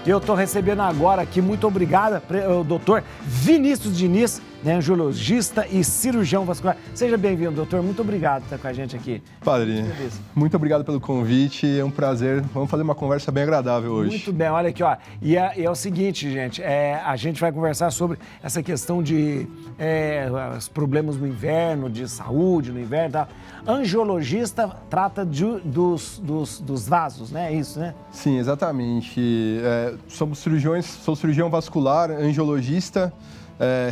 Eu estou recebendo agora aqui, muito obrigado, o doutor Vinícius Diniz, né, angiologista e cirurgião vascular. Seja bem-vindo, doutor. Muito obrigado por estar com a gente aqui. Padre, muito obrigado pelo convite. É um prazer. Vamos fazer uma conversa bem agradável hoje. Muito bem. Olha aqui, ó. E é o seguinte, gente. A gente vai conversar sobre essa questão de os problemas no inverno, de saúde no inverno e tal. Angiologista trata dos vasos, né? É isso, né? Sim, exatamente. Sou cirurgião vascular, angiologista.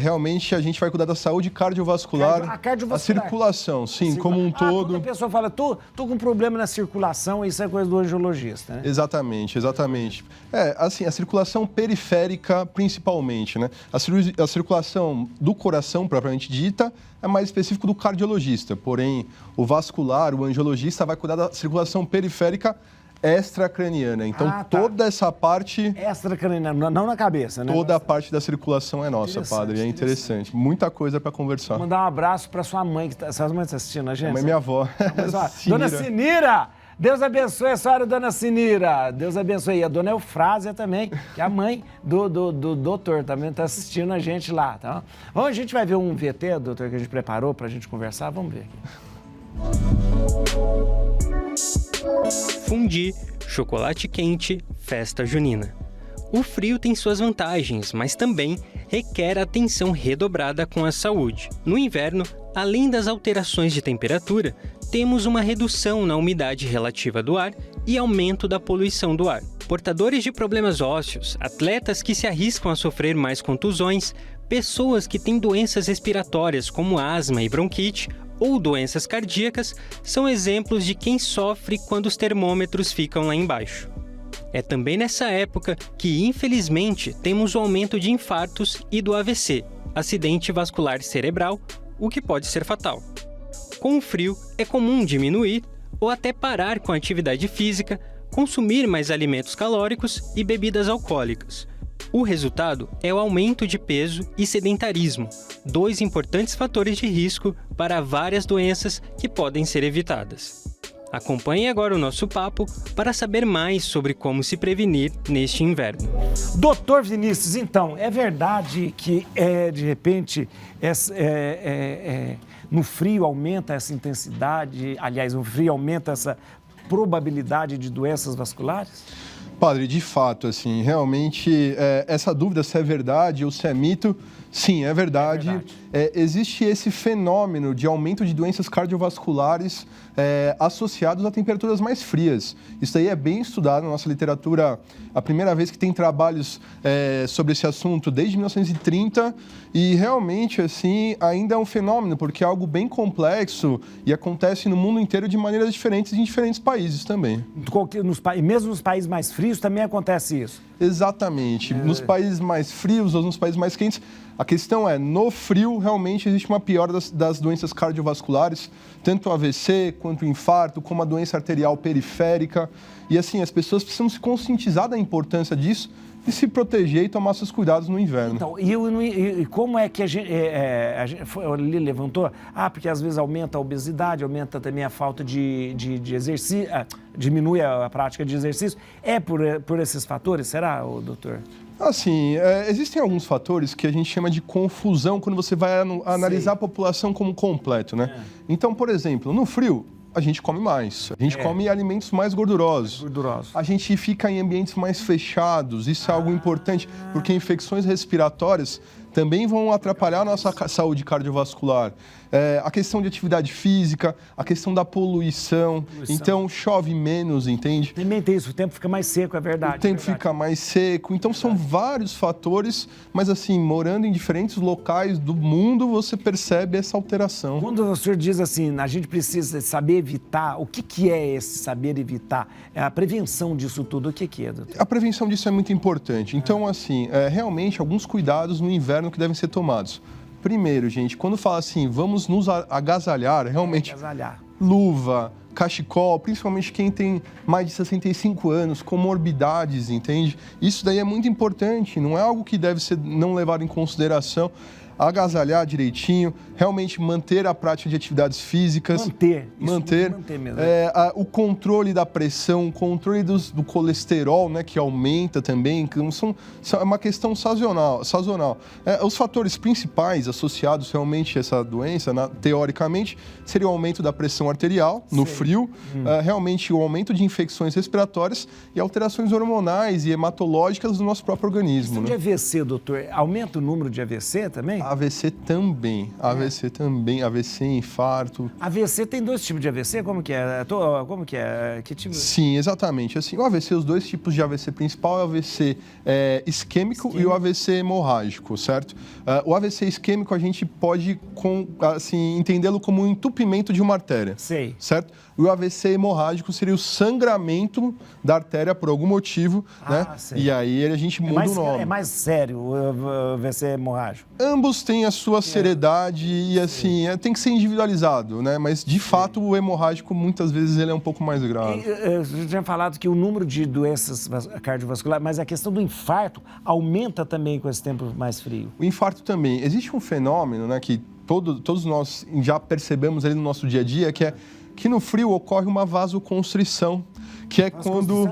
Realmente a gente vai cuidar da saúde cardiovascular, a circulação, sim, como um todo. Quando a pessoa fala, tô com problema na circulação, isso é coisa do angiologista, né? Exatamente. Assim, a circulação periférica, principalmente, né? A circulação do coração, propriamente dita, é mais específico do cardiologista. Porém, o vascular, o angiologista, vai cuidar da circulação periférica extracraniana. Então, toda essa parte... Extracraniana, não na cabeça, né? Toda a parte da circulação é nossa, padre. É interessante. Muita coisa para conversar. Vou mandar um abraço para sua mãe, sua mãe está assistindo a gente? A mãe é minha avó. Dona Sinira! Deus abençoe a senhora, dona Sinira. Deus abençoe. E a dona Eufrásia também, que é a mãe do doutor, também está assistindo a gente lá, tá? Bom, a gente vai ver um VT, doutor, que a gente preparou para a gente conversar. Vamos ver aqui. Fundi, chocolate quente, festa junina. O frio tem suas vantagens, mas também requer atenção redobrada com a saúde. No inverno, além das alterações de temperatura, temos uma redução na umidade relativa do ar e aumento da poluição do ar. Portadores de problemas ósseos, atletas que se arriscam a sofrer mais contusões, pessoas que têm doenças respiratórias como asma e bronquite, ou doenças cardíacas, são exemplos de quem sofre quando os termômetros ficam lá embaixo. É também nessa época que, infelizmente, temos o aumento de infartos e do AVC, acidente vascular cerebral, o que pode ser fatal. Com o frio, é comum diminuir ou até parar com a atividade física, consumir mais alimentos calóricos e bebidas alcoólicas. O resultado é o aumento de peso e sedentarismo, dois importantes fatores de risco para várias doenças que podem ser evitadas. Acompanhe agora o nosso papo para saber mais sobre como se prevenir neste inverno. Doutor Vinícius, então, é verdade que, de repente, no frio aumenta essa intensidade, aliás, no frio aumenta essa probabilidade de doenças vasculares? Padre, de fato, assim, realmente, essa dúvida se é verdade ou se é mito, sim, é verdade. Existe esse fenômeno de aumento de doenças cardiovasculares associados a temperaturas mais frias. Isso aí é bem estudado na nossa literatura. A primeira vez que tem trabalhos sobre esse assunto desde 1930 e realmente, assim, ainda é um fenômeno, porque é algo bem complexo e acontece no mundo inteiro de maneiras diferentes em diferentes países também. Mesmo nos países mais frios também acontece isso? Exatamente. Nos países mais frios ou nos países mais quentes, a questão é, no frio, realmente existe uma piora das doenças cardiovasculares, tanto o AVC, quanto o infarto, como a doença arterial periférica. E assim, as pessoas precisam se conscientizar da importância disso e se proteger e tomar seus cuidados no inverno. Então, e como é que a gente ele levantou? Porque às vezes aumenta a obesidade, aumenta também a falta de exercício, diminui a prática de exercício. É por esses fatores, será, doutor? Assim, existem alguns fatores que a gente chama de confusão quando você vai analisar a população como completo, né? Então, por exemplo, no frio, a gente come mais, a gente come alimentos mais gordurosos. A gente fica em ambientes mais fechados, isso é algo importante, porque infecções respiratórias também vão atrapalhar a nossa saúde cardiovascular. A questão de atividade física, a questão da poluição. Então chove menos, entende? Também tem isso, o tempo fica mais seco, é verdade. O tempo fica mais seco, então são vários fatores, mas assim, morando em diferentes locais do mundo, você percebe essa alteração. Quando o senhor diz assim, a gente precisa saber evitar, o que é esse saber evitar? A prevenção disso tudo, o que é, doutor? A prevenção disso é muito importante. Então, assim, realmente, alguns cuidados no inverno que devem ser tomados. Primeiro, gente, quando fala assim, vamos nos agasalhar, realmente, luva, cachecol, principalmente quem tem mais de 65 anos, comorbidades, entende? Isso daí é muito importante, não é algo que deve ser não levado em consideração. agasalhar direitinho, realmente manter a prática de atividades físicas. Manter mesmo. O controle da pressão, o controle do colesterol, né, que aumenta também, é uma questão sazonal. Os fatores principais associados realmente a essa doença, teoricamente, seria o aumento da pressão arterial no frio, realmente o aumento de infecções respiratórias e alterações hormonais e hematológicas do nosso próprio organismo. De AVC, doutor, aumenta o número de AVC também? AVC também, AVC, infarto. AVC tem 2 tipos de AVC? Como que é? Que tipo? Sim, exatamente. Assim, o AVC, os 2 tipos de AVC principal é o AVC isquêmico e o AVC hemorrágico, certo? O AVC isquêmico a gente pode entendê-lo como um entupimento de uma artéria, certo? E o AVC hemorrágico seria o sangramento da artéria por algum motivo, né? E aí a gente muda o nome. É mais sério o AVC hemorrágico? Ambos têm a sua seriedade e assim, tem que ser individualizado, né? Mas de fato o hemorrágico muitas vezes ele é um pouco mais grave. Você tinha falado que o número de doenças cardiovasculares, mas a questão do infarto aumenta também com esse tempo mais frio. O infarto também. Existe um fenômeno, né, que todos nós já percebemos ali no nosso dia a dia, que no frio ocorre uma vasoconstrição, que é quando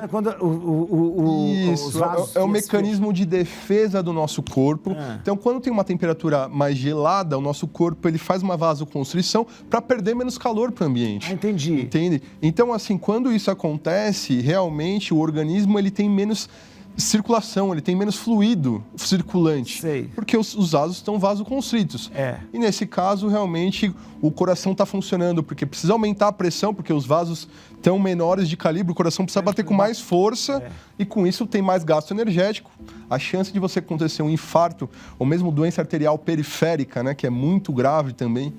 é o mecanismo de defesa do nosso corpo. Então, quando tem uma temperatura mais gelada, o nosso corpo ele faz uma vasoconstrição para perder menos calor para o ambiente. Entendi. Entende? Então, assim, quando isso acontece, realmente o organismo ele tem menos circulação, ele tem menos fluido circulante, porque os vasos estão vasoconstritos. E nesse caso, realmente, o coração está funcionando, porque precisa aumentar a pressão, porque os vasos estão menores de calibre, o coração precisa bater com mais força e com isso tem mais gasto energético. A chance de você acontecer um infarto ou mesmo doença arterial periférica, né, que é muito grave também,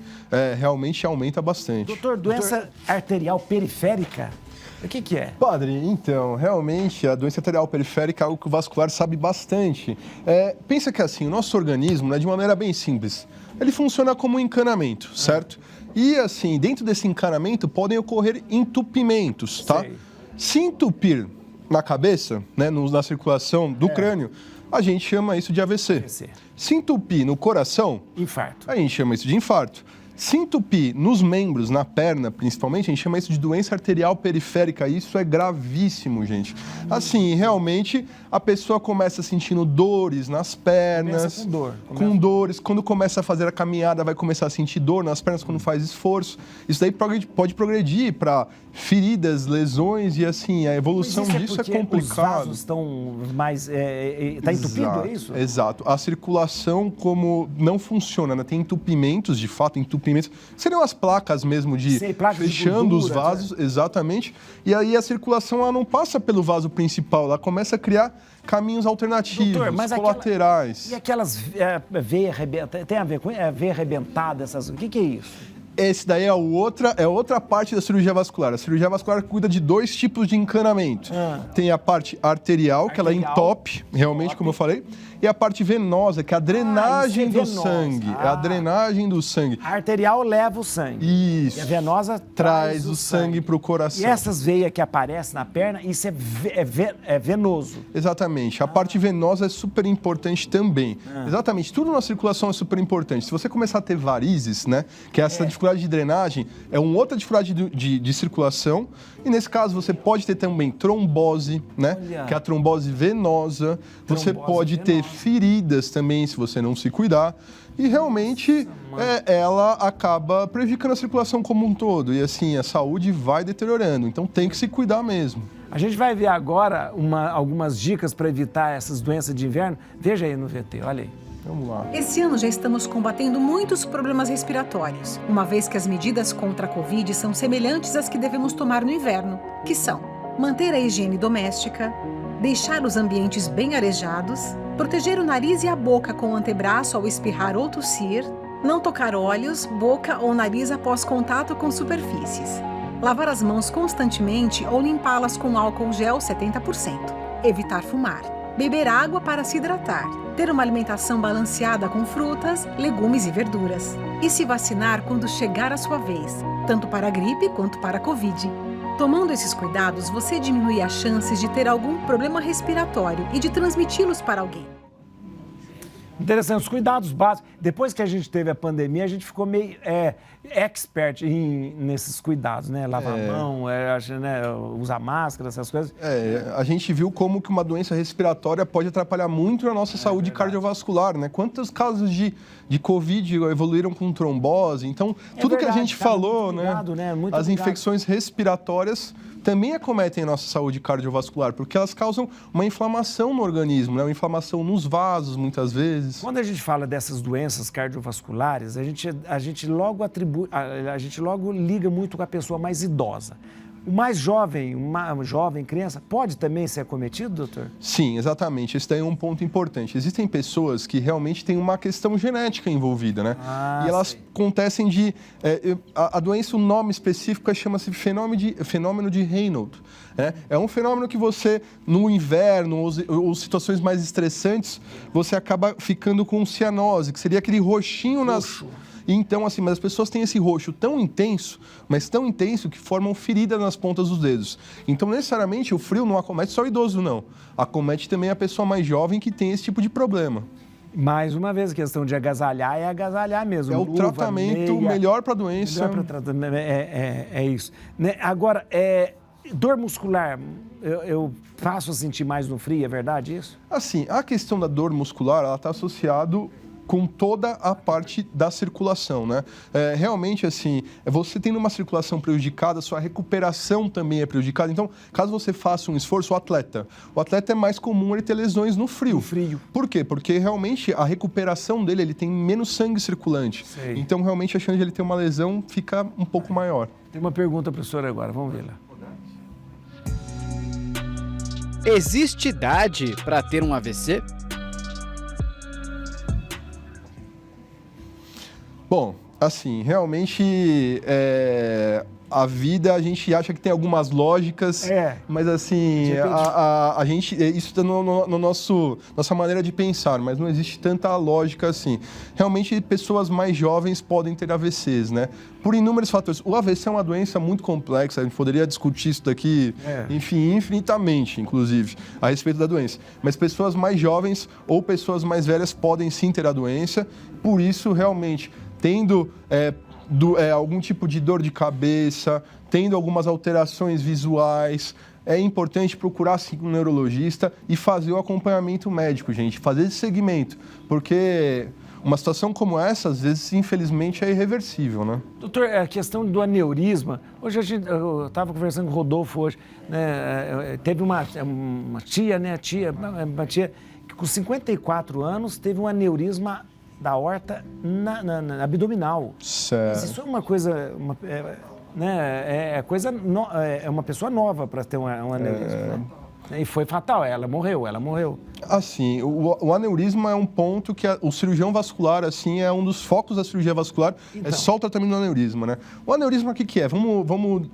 realmente aumenta bastante. Doutor, doença arterial periférica? O que é? Padre, então, realmente, a doença arterial periférica é algo que o vascular sabe bastante. Pensa que assim, o nosso organismo, né, de uma maneira bem simples, ele funciona como um encanamento, certo? E assim, dentro desse encanamento podem ocorrer entupimentos, tá? Se entupir na cabeça, né, na circulação do crânio, a gente chama isso de AVC. Se entupir no coração, infarto. A gente chama isso de infarto. Se entupir nos membros, na perna principalmente, a gente chama isso de doença arterial periférica. Isso é gravíssimo, gente. Assim, realmente, a pessoa começa sentindo dores nas pernas. Com dores. Quando começa a fazer a caminhada, vai começar a sentir dor nas pernas quando faz esforço. Isso daí pode progredir para feridas, lesões e assim, a evolução disso é complicado. Os vasos estão mais... Está entupido, é isso? Exato. A circulação como não funciona, né? Tem entupimentos, de fato, seriam as placas mesmo fechando os vasos, exatamente. E aí a circulação ela não passa pelo vaso principal, ela começa a criar caminhos alternativos, doutor, mas colaterais. E aquelas veias arrebentadas, tem a ver com veia arrebentada, o que é isso? Esse daí é outra parte da cirurgia vascular. A cirurgia vascular cuida de 2 tipos de encanamento. Tem a parte arterial, que ela entope, realmente, como eu falei, e a parte venosa, que é a drenagem do sangue. É a drenagem do sangue. A arterial leva o sangue. Isso. E a venosa traz o sangue para o coração. E essas veias que aparecem na perna, isso é venoso. Exatamente. A parte venosa é super importante também. Exatamente. Tudo na circulação é super importante. Se você começar a ter varizes, né, que é essa dificuldade de drenagem, é uma outra dificuldade de circulação. E nesse caso você pode ter também trombose, né, que é a trombose venosa. Você pode ter feridas também, se você não se cuidar. E realmente ela acaba prejudicando a circulação como um todo. E assim, a saúde vai deteriorando. Então tem que se cuidar mesmo. A gente vai ver agora algumas dicas para evitar essas doenças de inverno. Veja aí no VT, olha aí. Vamos lá. Esse ano já estamos combatendo muitos problemas respiratórios, uma vez que as medidas contra a Covid são semelhantes às que devemos tomar no inverno, que são manter a higiene doméstica, deixar os ambientes bem arejados, proteger o nariz e a boca com o antebraço ao espirrar ou tossir, não tocar olhos, boca ou nariz após contato com superfícies, lavar as mãos constantemente ou limpá-las com álcool gel 70%, evitar fumar, beber água para se hidratar, ter uma alimentação balanceada com frutas, legumes e verduras, e se vacinar quando chegar a sua vez, tanto para a gripe quanto para a Covid. Tomando esses cuidados, você diminui as chances de ter algum problema respiratório e de transmiti-los para alguém. Interessante, os cuidados básicos. Depois que a gente teve a pandemia, a gente ficou meio expert nesses cuidados, né? Lavar a mão, usar máscara, essas coisas. A gente viu como que uma doença respiratória pode atrapalhar muito a nossa saúde cardiovascular, né? Quantos casos de Covid evoluíram com trombose? Então, tudo que a gente falou, ligado, né? As infecções respiratórias também acometem a nossa saúde cardiovascular, porque elas causam uma inflamação no organismo, né? Uma inflamação nos vasos, muitas vezes. Quando a gente fala dessas doenças cardiovasculares, a gente logo liga muito com a pessoa mais idosa. O mais jovem, uma jovem criança, pode também ser acometido, doutor? Sim, exatamente. Esse daí é um ponto importante. Existem pessoas que realmente têm uma questão genética envolvida, né? E elas acontecem de... a doença, o nome específico chama-se fenômeno de Raynaud. É um fenômeno que você, no inverno ou situações mais estressantes, você acaba ficando com cianose, que seria aquele roxinho nas... Então, assim, mas as pessoas têm esse roxo tão intenso, mas tão intenso que formam feridas nas pontas dos dedos. Então, necessariamente, o frio não acomete só o idoso, não. Acomete também a pessoa mais jovem que tem esse tipo de problema. Mais uma vez, a questão de agasalhar é agasalhar mesmo. É o tratamento melhor para a doença. Melhor para tratamento, é isso. Né? Agora, dor muscular, eu faço sentir mais no frio, é verdade isso? Assim, a questão da dor muscular, ela está associada com toda a parte da circulação, né? Realmente, assim, você tendo uma circulação prejudicada, sua recuperação também é prejudicada. Então, caso você faça um esforço, o atleta é mais comum ele ter lesões no frio. No frio. Por quê? Porque realmente a recuperação dele, ele tem menos sangue circulante. Sei. Então, realmente, a chance de ele ter uma lesão fica um pouco maior. Tem uma pergunta, professor, agora, vamos ver lá. Existe idade para ter um AVC? Bom, assim, realmente a vida a gente acha que tem algumas lógicas, mas assim, a gente, isso está no nossa maneira de pensar, mas não existe tanta lógica assim. Realmente, pessoas mais jovens podem ter AVCs, né? Por inúmeros fatores. O AVC é uma doença muito complexa, a gente poderia discutir isso daqui, enfim, infinitamente, inclusive, a respeito da doença. Mas pessoas mais jovens ou pessoas mais velhas podem sim ter a doença, por isso, realmente, tendo algum tipo de dor de cabeça, tendo algumas alterações visuais, é importante procurar sim um neurologista e fazer o acompanhamento médico, gente, fazer esse segmento, porque uma situação como essa, às vezes, infelizmente, é irreversível, né? Doutor, a questão do aneurisma, hoje eu estava conversando com o Rodolfo hoje, né, teve uma tia, né, uma tia que com 54 anos teve um aneurisma da aorta na abdominal. Certo. Isso é uma coisa, é uma pessoa nova para ter um aneurisma. Né? E foi fatal, ela morreu. Assim, o aneurisma é um ponto que o cirurgião vascular, assim, é um dos focos da cirurgia vascular, é só o tratamento do aneurisma, né? O aneurisma, o que é? Vamos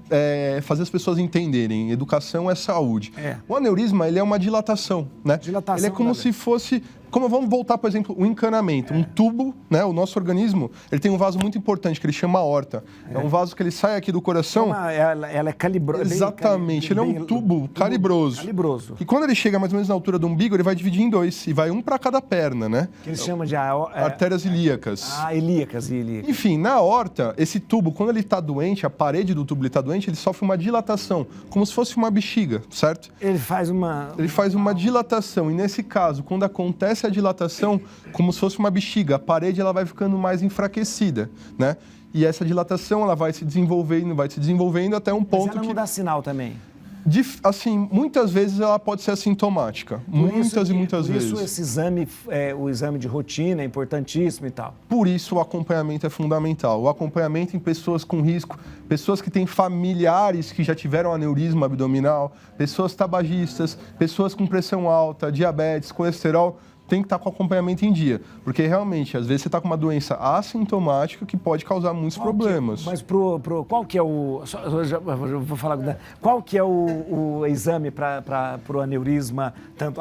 fazer as pessoas entenderem, educação é saúde. O aneurisma, ele é uma dilatação, né? Ele é como se fosse... Vamos voltar, por exemplo, o encanamento. Um tubo, né? O nosso organismo, ele tem um vaso muito importante, que ele chama aorta. É um vaso que ele sai aqui do coração... Ela é calibrosa. Exatamente. Ele é um tubo calibroso. E quando ele chega mais ou menos na altura do umbigo, ele vai dividir em dois. E vai um para cada perna, né? Que eles chamam de... artérias ilíacas. Ilíacas. Enfim, na aorta, esse tubo, quando ele está doente, a parede do tubo está doente, ele sofre uma dilatação, como se fosse uma bexiga, certo? Ele faz uma dilatação. E nesse caso, quando acontece a dilatação, como se fosse uma bexiga, a parede ela vai ficando mais enfraquecida, né? E essa dilatação ela vai se desenvolvendo até um ponto. Mas ela não dá sinal também. Assim, muitas vezes ela pode ser assintomática. Muitas vezes. Por isso esse exame, o exame de rotina é importantíssimo e tal. Por isso o acompanhamento é fundamental. O acompanhamento em pessoas com risco, pessoas que têm familiares que já tiveram aneurisma abdominal, pessoas tabagistas, pessoas com pressão alta, diabetes, colesterol, tem que estar com o acompanhamento em dia. Porque realmente, às vezes você está com uma doença assintomática que pode causar muitos problemas. Mas qual que é o... Vou falar... Qual que é o exame para o aneurisma, tanto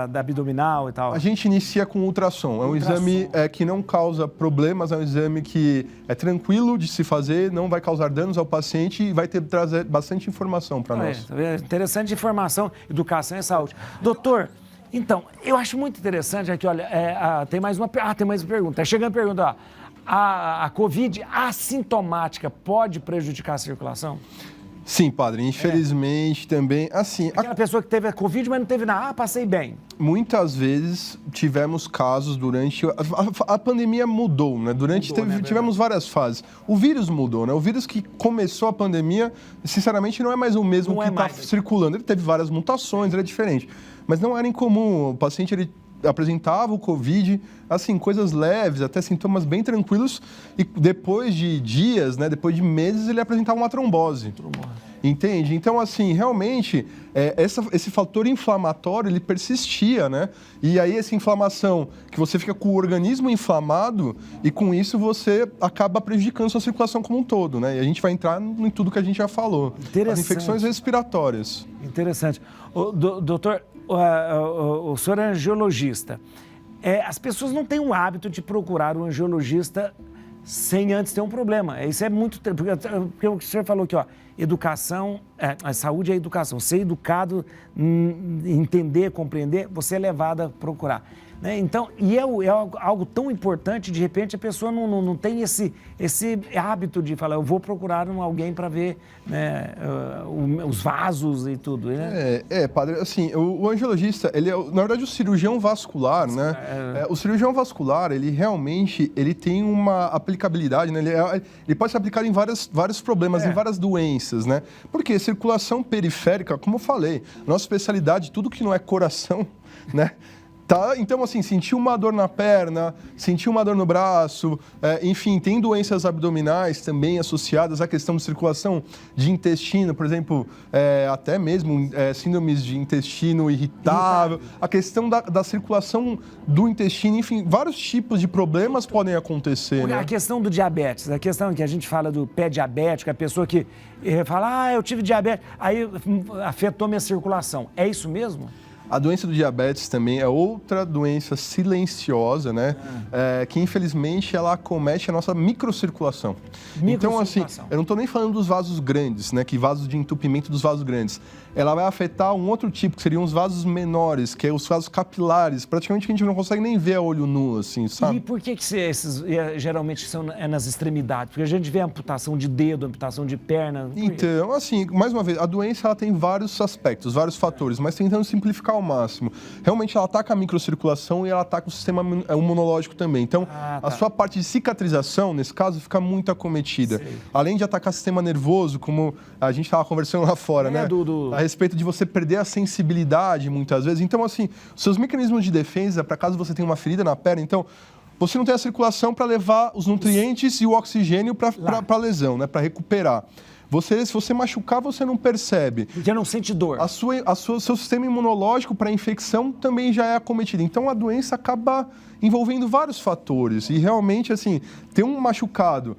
da abdominal e tal? A gente inicia com ultrassom. É um exame que não causa problemas, é um exame que é tranquilo de se fazer, não vai causar danos ao paciente e vai trazer bastante informação para nós. Interessante informação, educação e saúde. Doutor, Então, eu acho muito interessante aqui, olha, tem mais uma pergunta. Tá chegando a pergunta, ó. A Covid assintomática pode prejudicar a circulação? Sim, padre, infelizmente também, assim... Aquela pessoa que teve a Covid, mas não teve nada, passei bem. Muitas vezes tivemos casos durante... A pandemia mudou, né? Tivemos várias fases. O vírus mudou, né? O vírus que começou a pandemia, sinceramente, não é mais o mesmo que está circulando. Ele teve várias mutações, ele é diferente. Mas não era incomum. O paciente, ele apresentava o Covid, assim, coisas leves, até sintomas bem tranquilos, e depois de dias, né, depois de meses, ele apresentava uma trombose. Entende? Então, assim, realmente, esse fator inflamatório, ele persistia, né? E aí, essa inflamação, que você fica com o organismo inflamado, e com isso você acaba prejudicando sua circulação como um todo, né? E a gente vai entrar em tudo que a gente já falou. As infecções respiratórias. Interessante. Doutor, o senhor é angiologista. As pessoas não têm o hábito de procurar um angiologista sem antes ter um problema. Isso é muito... Porque o senhor falou aqui, ó, educação, a saúde é educação. Ser educado, entender, compreender, você é levado a procurar. Né? Então, é algo tão importante, de repente a pessoa não tem esse hábito de falar, eu vou procurar alguém para ver, né, os vasos e tudo. Né? Padre, assim, o angiologista, ele é, na verdade, o cirurgião vascular, né? O cirurgião vascular, ele realmente, ele tem uma aplicabilidade, né? Ele pode ser aplicado em vários problemas, em várias doenças, né? Porque circulação periférica, como eu falei, nossa especialidade, tudo que não é coração, né? Tá? Então, assim, sentiu uma dor na perna, sentiu uma dor no braço, enfim, tem doenças abdominais também associadas à questão de circulação de intestino, por exemplo, até mesmo síndromes de intestino irritável, a questão da circulação do intestino, enfim, vários tipos de problemas podem acontecer. Né? A questão do diabetes, a questão que a gente fala do pé diabético, a pessoa que fala, eu tive diabetes, aí afetou minha circulação. É isso mesmo? A doença do diabetes também é outra doença silenciosa, né? Que, infelizmente, ela acomete a nossa microcirculação. Então, assim, eu não estou nem falando dos vasos grandes, né? Que vasos de entupimento dos vasos grandes. Ela vai afetar um outro tipo, que seriam os vasos menores, que é os vasos capilares. Praticamente a gente não consegue nem ver a olho nu, assim, sabe? E por que esses geralmente são nas extremidades? Porque a gente vê amputação de dedo, amputação de perna. Então, assim, mais uma vez, a doença ela tem vários aspectos, vários fatores, mas tentando simplificar ao máximo. Realmente ela ataca a microcirculação e ela ataca o sistema imunológico também. Então, a sua parte de cicatrização, nesse caso, fica muito acometida. Sei. Além de atacar o sistema nervoso, como a gente estava conversando lá fora, né? A respeito de você perder a sensibilidade, muitas vezes. Então, assim, seus mecanismos de defesa, para caso você tenha uma ferida na perna, então, você não tem a circulação para levar os nutrientes e o oxigênio para a lesão, né? Para recuperar. Se você machucar, você não percebe. Porque não sente dor. Seu sistema imunológico para a infecção também já é acometido. Então, a doença acaba envolvendo vários fatores. E realmente, assim, ter um machucado,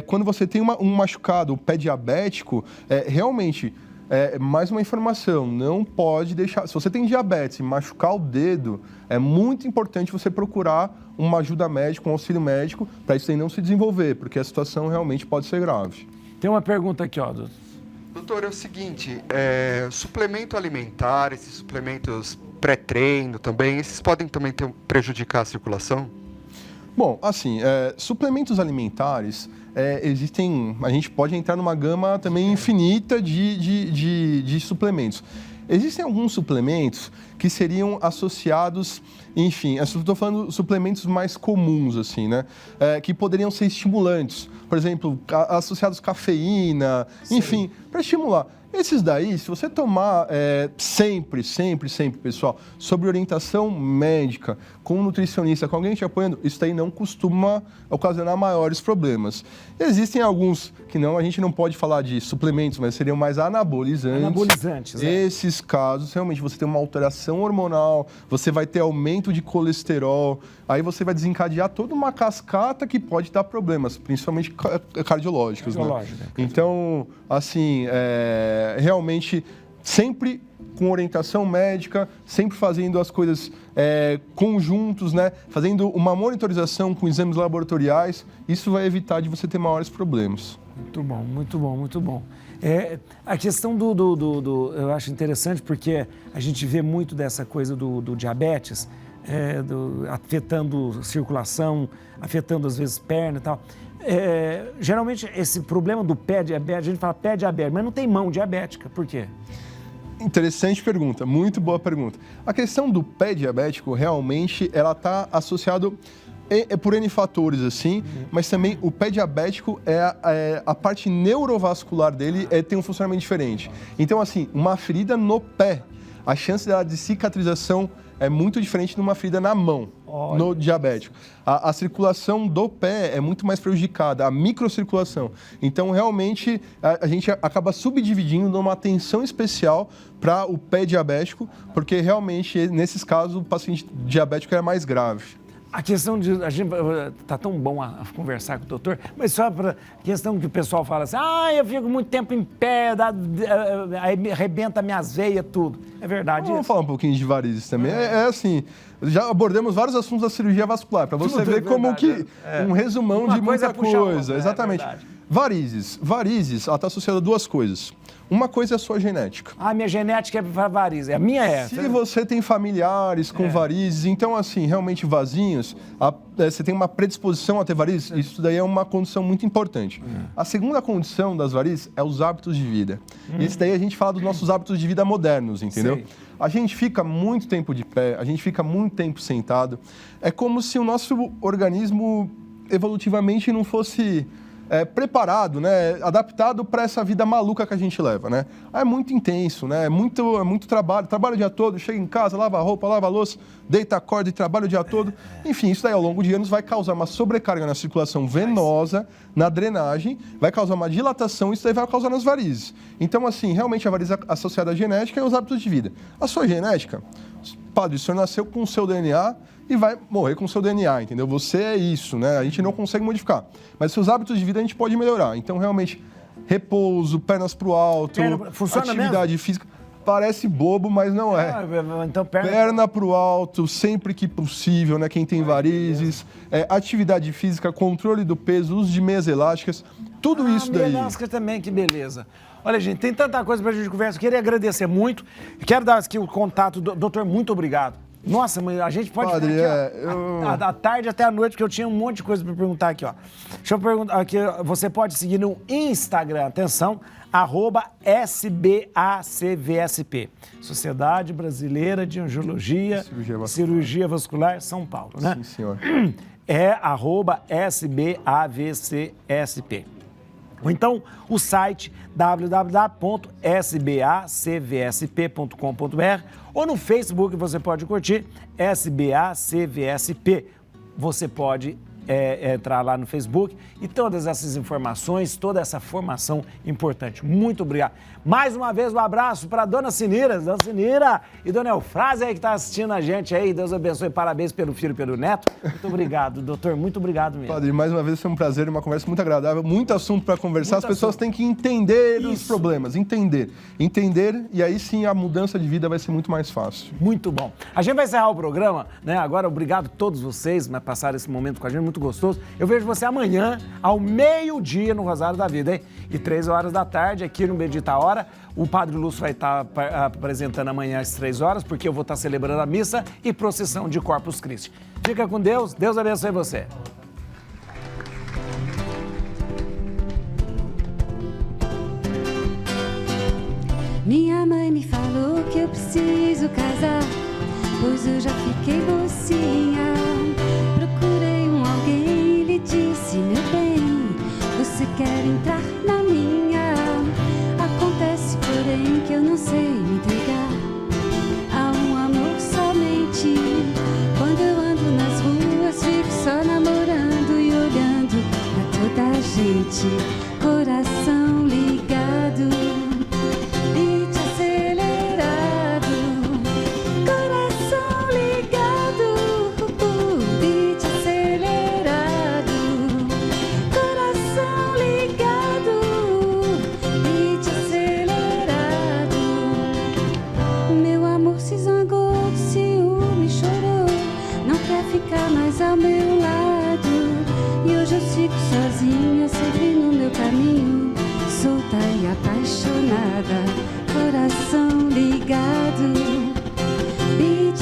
quando você tem um machucado, o pé diabético, realmente... mais uma informação, não pode deixar... Se você tem diabetes e machucar o dedo, é muito importante você procurar uma ajuda médica, um auxílio médico, para isso aí não se desenvolver, porque a situação realmente pode ser grave. Tem uma pergunta aqui, ó. Doutor, é o seguinte, suplemento alimentar, esses suplementos pré-treino também, esses podem também prejudicar a circulação? Bom, assim, suplementos alimentares... existem, a gente pode entrar numa gama também infinita de suplementos. Existem alguns suplementos que seriam associados, enfim, eu estou falando suplementos mais comuns, assim, né? Que poderiam ser estimulantes, por exemplo, associados à cafeína, enfim, para estimular. Esses daí, se você tomar sempre, pessoal, sob orientação médica, com um nutricionista, com alguém te apoiando, isso daí não costuma ocasionar maiores problemas. Existem alguns que a gente não pode falar de suplementos, mas seriam mais anabolizantes. Anabolizantes, Esses casos, realmente, você tem uma alteração hormonal, você vai ter aumento de colesterol, aí você vai desencadear toda uma cascata que pode dar problemas, principalmente cardiológicos. Né? Então, assim, realmente, sempre com orientação médica, sempre fazendo as coisas conjuntos, né? Fazendo uma monitorização com exames laboratoriais. Isso vai evitar de você ter maiores problemas. Muito bom, muito bom, muito bom. A questão eu acho interessante porque a gente vê muito dessa coisa do diabetes, afetando circulação, afetando às vezes perna e tal. Geralmente esse problema do pé diabético, a gente fala pé diabético, mas não tem mão diabética, por quê? Interessante pergunta, muito boa pergunta. A questão do pé diabético, realmente, ela está associada por N fatores, assim, mas também o pé diabético, a parte neurovascular dele tem um funcionamento diferente. Então, assim, uma ferida no pé, a chance dela de cicatrização é muito diferente de uma ferida na mão, no diabético. A circulação do pé é muito mais prejudicada, a microcirculação. Então, realmente, a gente acaba subdividindo numa atenção especial para o pé diabético, porque realmente, nesses casos, o paciente diabético é mais grave. A questão de... A gente tá tão bom a conversar com o doutor, mas só para questão que o pessoal fala assim, eu fico muito tempo em pé, aí arrebenta minhas veias, tudo. É verdade isso? Vamos falar um pouquinho de varizes também. Assim, já abordamos vários assuntos da cirurgia vascular, para você ver como que um resumão de muita coisa. Exatamente. Varizes, ela está associada a duas coisas. Uma coisa é a sua genética. Minha genética é para varizes. A minha é. Se você tem familiares com varizes, então, assim, realmente vasinhos, você tem uma predisposição a ter varizes, isso daí é uma condição muito importante. A segunda condição das varizes é os hábitos de vida. Isso daí a gente fala dos nossos hábitos de vida modernos, entendeu? Sim. A gente fica muito tempo de pé, a gente fica muito tempo sentado. É como se o nosso organismo evolutivamente não fosse... preparado, né, adaptado para essa vida maluca que a gente leva, né? É muito intenso, né? É muito trabalho o dia todo, chega em casa, lava a roupa, lava a louça, deita, acorda e trabalha o dia todo. Enfim, isso daí ao longo de anos vai causar uma sobrecarga na circulação venosa, na drenagem, vai causar uma dilatação e isso daí vai causar nas varizes. Então, assim, realmente a variz associada à genética e aos hábitos de vida. A sua genética, padre, o senhor nasceu com o seu DNA e vai morrer com o seu DNA, entendeu? Você é isso, né? A gente não consegue modificar. Mas seus hábitos de vida a gente pode melhorar. Então, realmente, repouso, pernas pro alto, atividade física. Parece bobo, mas não é. Então, perna pro alto, sempre que possível, né? Quem tem varizes, atividade física, controle do peso, uso de meias elásticas, tudo isso daí. Meia elástica também, que beleza. Olha, gente, tem tanta coisa pra gente conversar. Eu queria agradecer muito. Quero dar aqui o contato do doutor, muito obrigado. Nossa, mas a gente pode Padre, ficar aqui, da tarde até a noite, porque eu tinha um monte de coisa para perguntar aqui, ó. Deixa eu perguntar aqui, você pode seguir no Instagram, atenção, @SBACVSP, Sociedade Brasileira de Angiologia e Cirurgia Vascular, São Paulo, né? Sim, senhor. É @SBAVCSP. Ou então, o site www.sbacvsp.com.br ou no Facebook você pode curtir SBACVSP. Você pode entrar lá no Facebook e todas essas informações, toda essa formação importante. Muito obrigado. Mais uma vez, um abraço para Dona Sinira e Dona Eufrásia aí que está assistindo a gente aí. Deus abençoe, parabéns pelo filho e pelo neto. Muito obrigado, doutor, muito obrigado mesmo. Padre, mais uma vez foi um prazer, uma conversa muito agradável, muito assunto para conversar. As pessoas têm que entender os problemas, entender, e aí sim a mudança de vida vai ser muito mais fácil. Muito bom. A gente vai encerrar o programa, né? Agora, obrigado a todos vocês por passar esse momento com a gente, muito gostoso. Eu vejo você amanhã, ao meio-dia, no Rosário da Vida, hein? E 3 horas da tarde, aqui no Bendita Hora. O Padre Lúcio vai estar apresentando amanhã às 3 horas, porque eu vou estar celebrando a missa e procissão de Corpus Christi. Fica com Deus, Deus abençoe você. Minha mãe me falou que eu preciso casar, pois eu já fiquei mocinha. Procurei alguém e lhe disse, meu bem, você quer entrar na minha? Acontece, porém, que eu não sei me entregar a um amor somente. Quando eu ando nas ruas, fico só namorando e olhando pra toda a gente. Coração ligado, beat acelerado. Coração ligado, beat acelerado. Coração ligado, beat acelerado. ao meu lado. E hoje eu sigo sozinha, sempre no meu caminho, solta e apaixonada, coração ligado. Beat